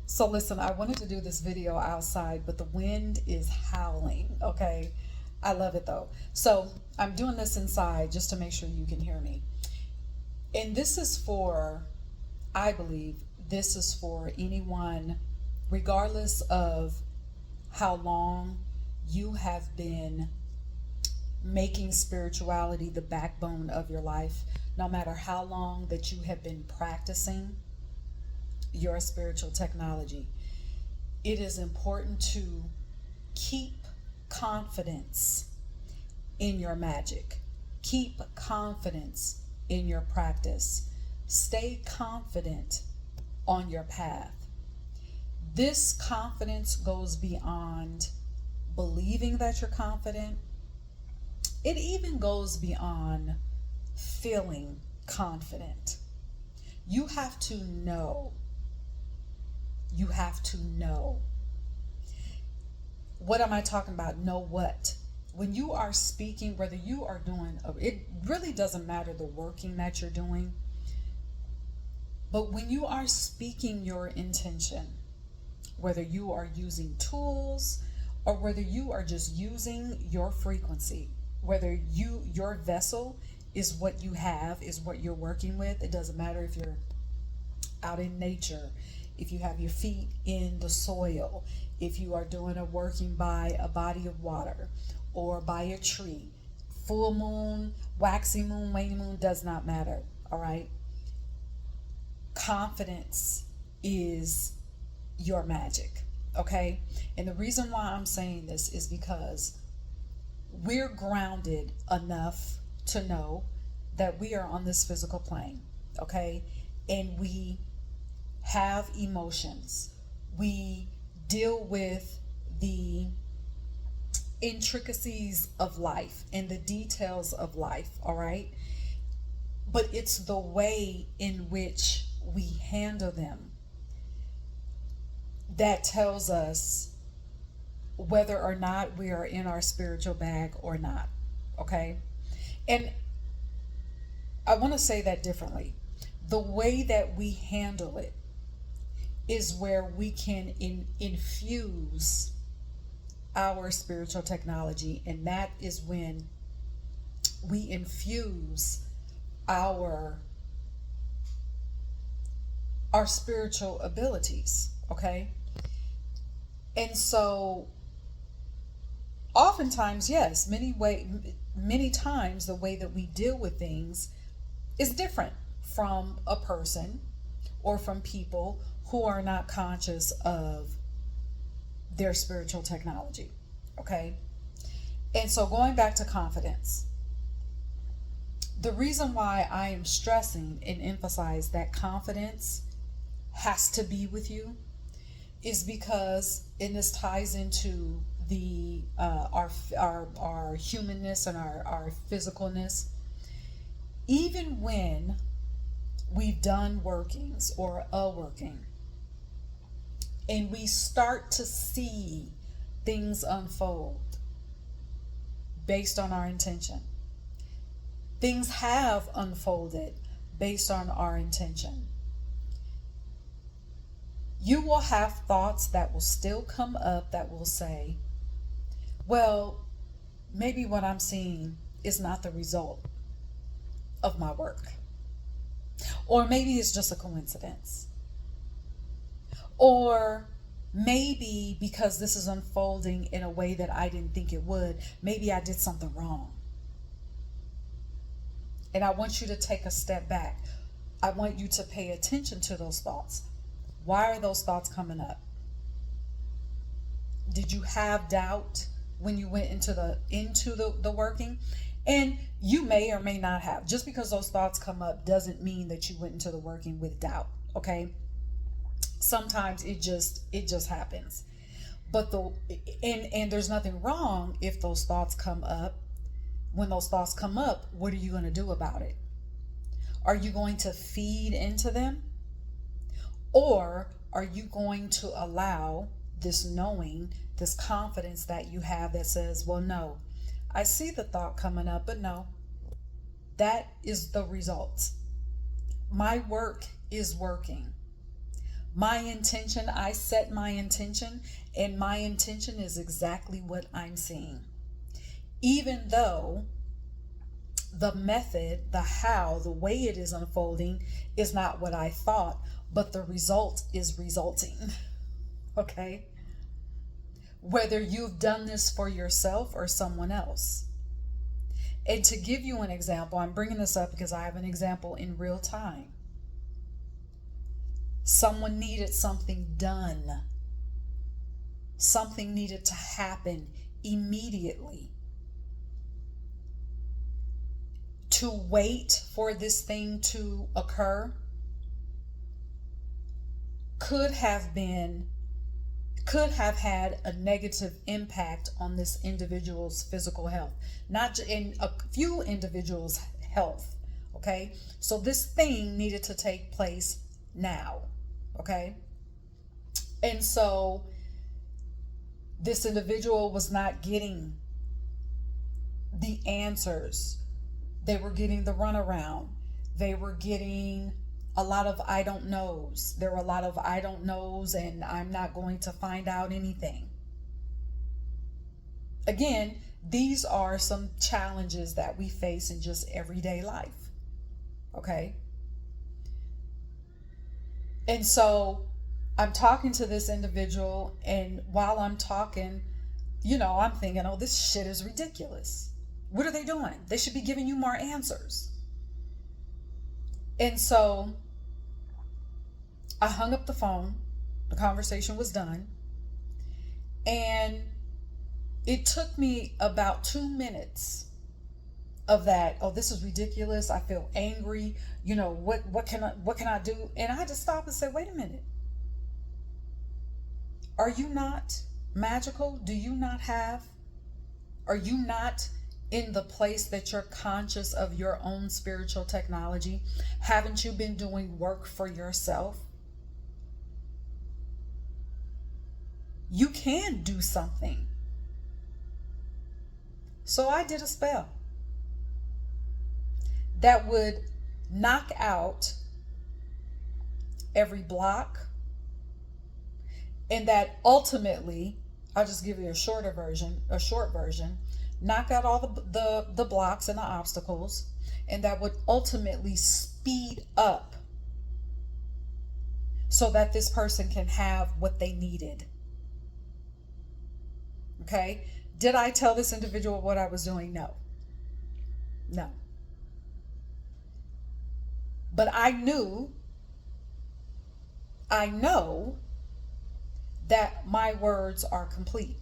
So listen, I wanted to do this video outside, but the wind is howling, okay? I love it though. So I'm doing this inside just to make sure you can hear me. And this is for, I believe, this is for anyone, regardless of how long you have been making spirituality the backbone of your life, no matter how long that you have been practicing your spiritual technology. It is important to keep confidence in your magic. Keep confidence in your practice. Stay confident on your path. This confidence goes beyond believing that you're confident. It even goes beyond feeling confident. You have to know. You have to know. What am I talking about? Know what? When you are speaking, whether you are doing, it really doesn't matter the working that you're doing, but when you are speaking your intention, whether you are using tools or whether you are just using your frequency, whether your vessel is what you have, is what you're working with. It doesn't matter if you're out in nature, if you have your feet in the soil, if you are doing a working by a body of water or by a tree. Full moon, waxy moon, waning moon, does not matter. All right. Confidence is your magic. Okay. And the reason why I'm saying this is because we're grounded enough to know that we are on this physical plane. Okay. And we have emotions. We deal with the intricacies of life and the details of life, all right? But it's the way in which we handle them that tells us whether or not we are in our spiritual bag or not, okay? And I want to say that differently. The way that we handle it is where we can infuse our spiritual technology, and that is when we infuse our spiritual abilities, okay? And so oftentimes, yes, many times the way that we deal with things is different from a person or from people who are not conscious of their spiritual technology. Okay? And so going back to confidence, the reason why I am stressing and emphasize that confidence has to be with you is because, and this ties into the our humanness and our physicalness. Even when we've done workings or a working, and we start to see things unfold based on our intention. Things have unfolded based on our intention. You will have thoughts that will still come up that will say, well, maybe what I'm seeing is not the result of my work. Or maybe it's just a coincidence. Or maybe because this is unfolding in a way that I didn't think it would, maybe I did something wrong. And I want you to take a step back. I want you to pay attention to those thoughts. Why are those thoughts coming up? Did you have doubt when you went into the working? And you may or may not have. Just because those thoughts come up doesn't mean that you went into the working with doubt, okay? Sometimes it just happens. But and there's nothing wrong if those thoughts come up. When those thoughts come up, what are you going to do about it? Are you going to feed into them? Or are you going to allow this knowing, this confidence that you have that says, well, no, I see the thought coming up, but no, that is the result. My work is working. My intention, I set my intention, and my intention is exactly what I'm seeing. Even though the method, the how, the way it is unfolding is not what I thought, but the result is resulting. Okay? Whether you've done this for yourself or someone else. And to give you an example, I'm bringing this up because I have an example in real time. Someone needed something done. Something needed to happen immediately. To wait for this thing to occur could have had a negative impact on this individual's physical health, not in a few individuals' health. Okay, so this thing needed to take place now. Okay, and so this individual was not getting the answers. They were getting the runaround. They were getting a lot of I don't knows. There were a lot of I don't knows, and I'm not going to find out anything. Again, these are some challenges that we face in just everyday life. Okay? And so I'm talking to this individual, and while I'm talking, I'm thinking, oh, this shit is ridiculous. What are they doing? They should be giving you more answers. And so I hung up the phone. The conversation was done. And it took me about 2 minutes of that. Oh, this is ridiculous. I feel angry. What can I do? And I had to stop and say, wait a minute. Are you not magical? Are you not in the place that you're conscious of your own spiritual technology? Haven't you been doing work for yourself? You can do something. So I did a spell that would knock out every block, and that ultimately, I'll just give you a short version, knock out all the blocks and the obstacles, and that would ultimately speed up so that this person can have what they needed. Okay? Did I tell this individual what I was doing? No. But I know that my words are complete,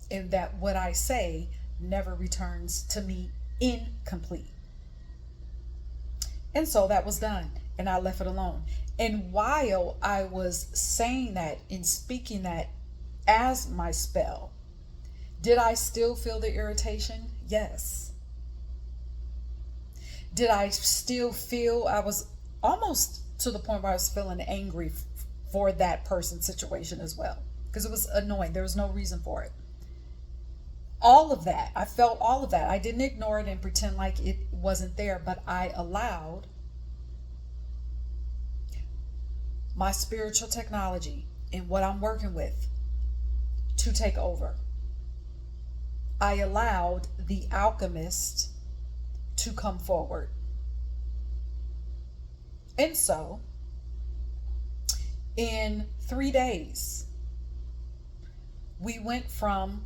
and that what I say never returns to me incomplete. And so that was done, and I left it alone. And while I was saying that and speaking that as my spell, did I still feel the irritation? Yes. Did I still feel I was almost to the point where I was feeling angry for that person's situation as well, because it was annoying. There was no reason for it. All of that, I felt all of that. I didn't ignore it and pretend like it wasn't there, but I allowed my spiritual technology and what I'm working with to take over. I allowed the alchemist to come forward. And so, in 3 days, we went from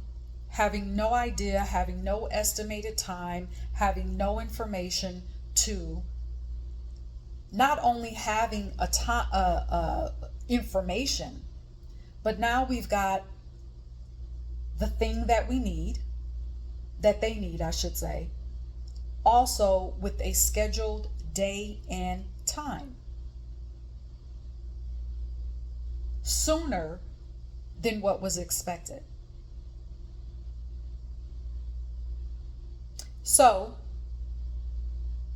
having no idea, having no estimated time, having no information, to not only having information, but now we've got the thing that we need, that they need, I should say, also with a scheduled day and time, sooner than what was expected. So,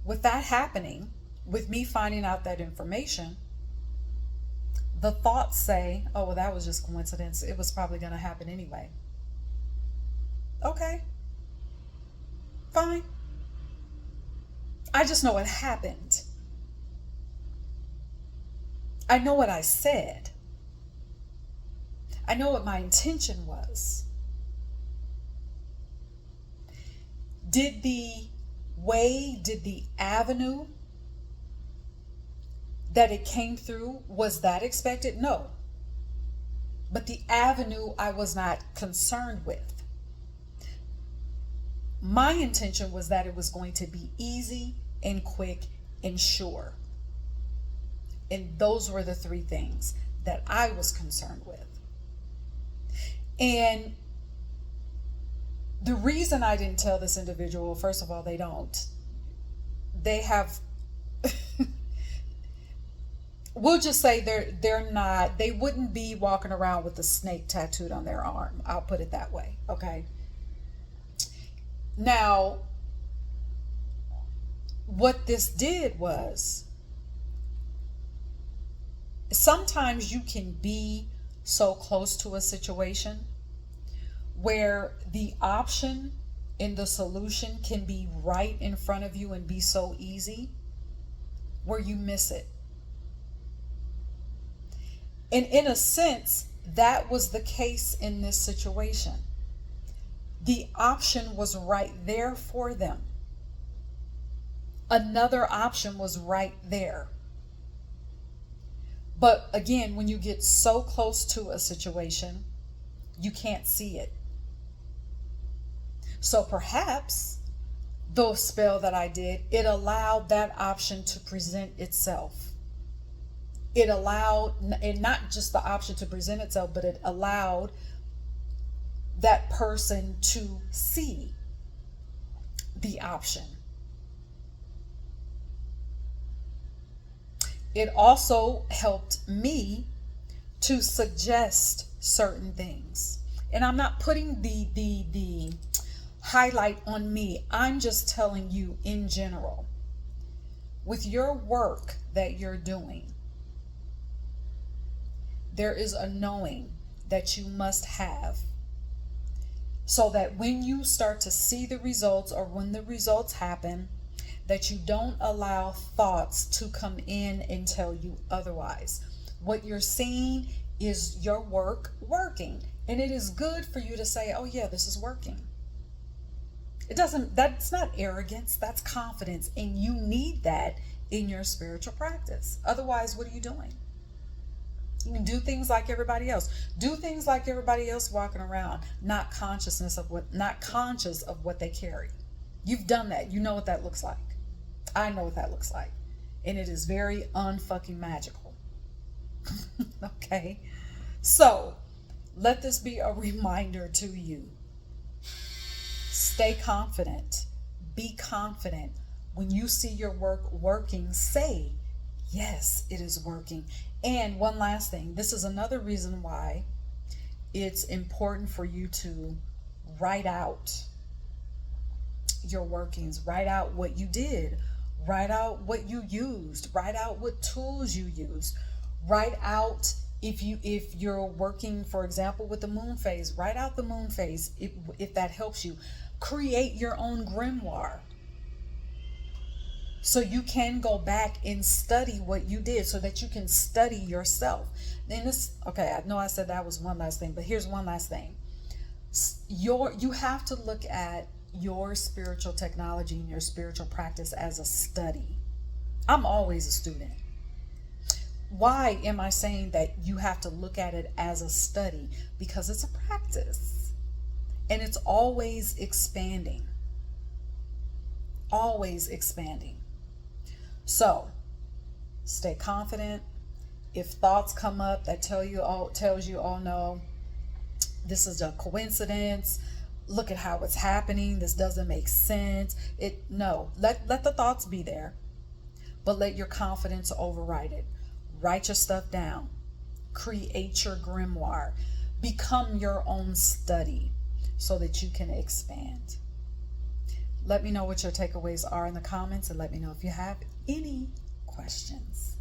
with that happening, with me finding out that information, the thoughts say, oh, well, that was just coincidence. It was probably going to happen anyway. Okay. Fine. I just know it happened. I know what I said. I know what my intention was. Did the avenue that it came through, was that expected? No. But the avenue I was not concerned with. My intention was that it was going to be easy and quick and sure. And those were the three things that I was concerned with. And the reason I didn't tell this individual, first of all, they don't. They have, we'll just say they're not, they wouldn't be walking around with a snake tattooed on their arm. I'll put it that way, okay? Now, what this did was, sometimes you can be so close to a situation where the option and the solution can be right in front of you and be so easy where you miss it. And in a sense, that was the case in this situation. The option was right there for them. Another option was right there. But again, when you get so close to a situation, you can't see it. So perhaps the spell that I did, it allowed that option to present itself. It allowed, and not just the option to present itself, but it allowed that person to see the option. It also helped me to suggest certain things. And I'm not putting the highlight on me. I'm just telling you in general. With your work that you're doing, there is a knowing that you must have, so that when you start to see the results, or when the results happen, that you don't allow thoughts to come in and tell you otherwise. What you're seeing is your work working. And it is good for you to say, oh yeah, this is working. That's not arrogance, that's confidence. And you need that in your spiritual practice. Otherwise, what are you doing? You can do things like everybody else. Do things like everybody else walking around, not conscious of what they carry. You've done that. You know what that looks like. I know what that looks like. And it is very unfucking magical. Okay? So, let this be a reminder to you. Stay confident. Be confident. When you see your work working, say, yes, it is working. And one last thing. This is another reason why it's important for you to write out your workings. Write out what you did. Write out what you used. Write out what tools you used. Write out if you're working, for example, with the moon phase. Write out the moon phase if that helps you. Create your own grimoire, so you can go back and study what you did, so that you can study yourself. Then okay, I know I said that was one last thing, but here's one last thing. You have to look at your spiritual technology and your spiritual practice as a study. I'm always a student. Why am I saying that you have to look at it as a study? Because it's a practice, and it's always expanding. Always expanding. So, stay confident. If thoughts come up that tells you, oh no, this is a coincidence. Look at how it's happening. This doesn't make sense. Let the thoughts be there, but let your confidence override it. Write your stuff down. Create your grimoire. Become your own study so that you can expand. Let me know what your takeaways are in the comments, and let me know if you have any questions.